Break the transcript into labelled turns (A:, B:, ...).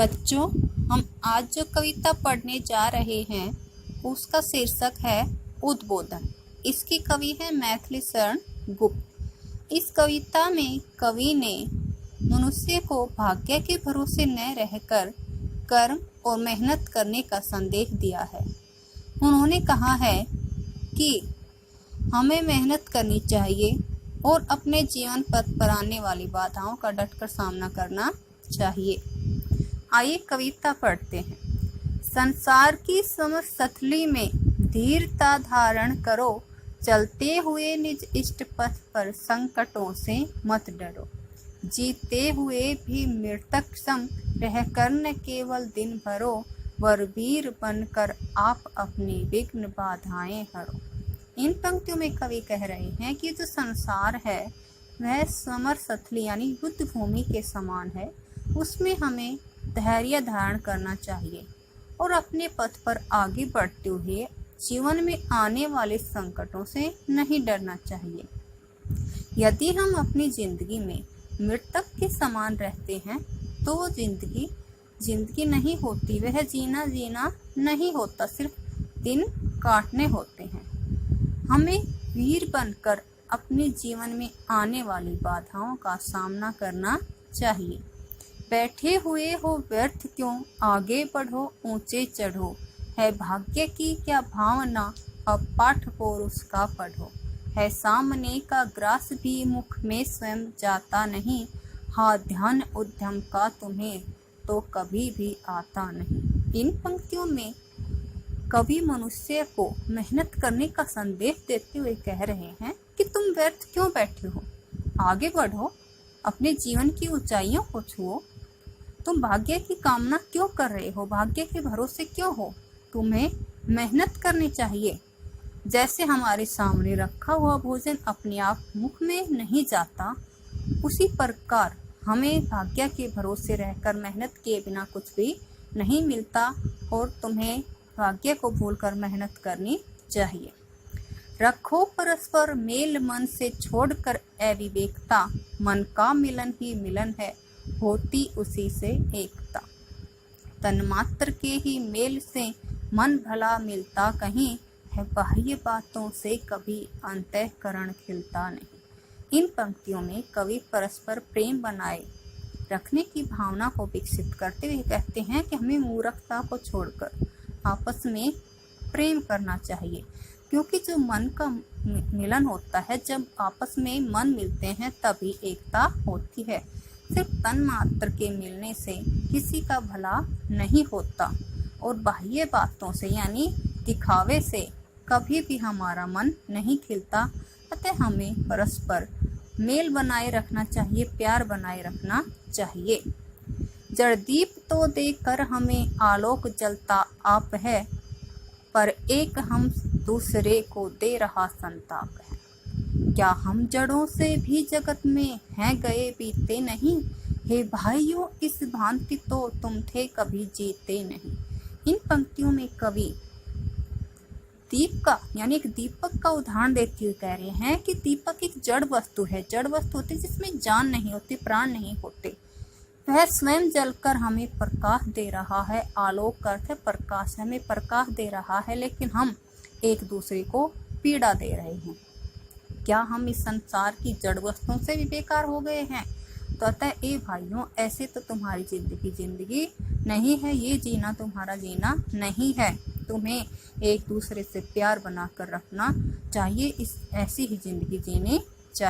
A: बच्चों, हम आज जो कविता पढ़ने जा रहे हैं उसका शीर्षक है उद्बोधन। इसकी कवि है मैथिली शरण गुप्त। इस कविता में कवि ने मनुष्य को भाग्य के भरोसे न रहकर कर्म और मेहनत करने का संदेश दिया है। उन्होंने कहा है कि हमें मेहनत करनी चाहिए और अपने जीवन पथ पर आने वाली बाधाओं का डटकर सामना करना चाहिए। आइए कविता पढ़ते हैं। संसार की समसतली में धीरता धारण करो, चलते हुए निज इष्ट पथ पर संकटों से मत डरो। जीते हुए भी मृतक सम रहकर न केवल दिन भरो, वर वीर बनकर आप अपनी विघ्न बाधाएं हरो। इन पंक्तियों में कवि कह रहे हैं कि जो संसार है वह समरसतली यानी युद्ध भूमि के समान है। उसमें हमें धैर्य धारण करना चाहिए और अपने पथ पर आगे बढ़ते हुए जीवन में आने वाले संकटों से नहीं डरना चाहिए। यदि हम अपनी जिंदगी में मृतक के समान रहते हैं तो वो जिंदगी नहीं होती, वह जीना नहीं होता, सिर्फ दिन काटने होते हैं। हमें वीर बनकर अपने जीवन में आने वाली बाधाओं का सामना करना चाहिए। बैठे हुए हो व्यर्थ क्यों, आगे बढ़ो ऊंचे चढ़ो। है भाग्य की क्या भावना, अब पाठ और उसका पढ़ो। है सामने का ग्रास भी मुख में स्वयं जाता नहीं। हाँ ध्यान उद्यम का तुम्हें तो कभी भी आता नहीं। इन पंक्तियों में कवि मनुष्य को मेहनत करने का संदेश देते हुए कह रहे हैं कि तुम व्यर्थ क्यों बैठे हो, आगे बढ़ो, अपने जीवन की ऊंचाइयों को छुओ। तुम भाग्य की कामना क्यों कर रहे हो, भाग्य के भरोसे क्यों हो। तुम्हें मेहनत करनी चाहिए। जैसे हमारे सामने रखा हुआ भोजन अपने आप मुख में नहीं जाता, उसी प्रकार हमें भाग्य के भरोसे रहकर मेहनत किए बिना कुछ भी नहीं मिलता और तुम्हें भाग्य को भूलकर मेहनत करनी चाहिए। रखो परस्पर मेल मन से छोड़कर अविवेकता, मन का मिलन ही मिलन है, होती उसी से एकता। तन्मात्र के ही मेल से मन भला मिलता कहीं, है बाह्य बातों से कभी अंतःकरण खिलता नहीं। इन पंक्तियों में कवि परस्पर प्रेम बनाए रखने की भावना को विकसित करते हुए कहते हैं कि हमें मूर्खता को छोड़कर आपस में प्रेम करना चाहिए, क्योंकि जो मन का मिलन होता है, जब आपस में मन मिलते हैं तभी एकता होती है। सिर्फ तन मात्र के मिलने से किसी का भला नहीं होता और बाह्य बातों से यानी दिखावे से कभी भी हमारा मन नहीं खिलता। अतः हमें परस्पर मेल बनाए रखना चाहिए, प्यार बनाए रखना चाहिए। जड़दीप तो देकर हमें आलोक जलता आप है, पर एक हम दूसरे को दे रहा संताप है। क्या हम जड़ों से भी जगत में हैं गए बीते नहीं। हे भाइयों इस भांति तो तुम थे कभी जीते नहीं। इन पंक्तियों में कवि दीप का यानी एक दीपक का उदाहरण देते हुए कह रहे हैं कि दीपक एक जड़ वस्तु है। जड़ वस्तु होती है जिसमें जान नहीं होती, प्राण नहीं होते। वह स्वयं जलकर हमें प्रकाश दे रहा है। आलोक का अर्थ है प्रकाश, हमें प्रकाश दे रहा है, लेकिन हम एक दूसरे को पीड़ा दे रहे हैं। क्या हम इस संसार की जड़ वस्तुओं से भी बेकार हो गए हैं। तो अतः ए भाइयों, ऐसे तो तुम्हारी जिंदगी नहीं है, ये जीना तुम्हारा जीना नहीं है। तुम्हें एक दूसरे से प्यार बनाकर रखना चाहिए, ऐसी ही जिंदगी जीनी चाहिए।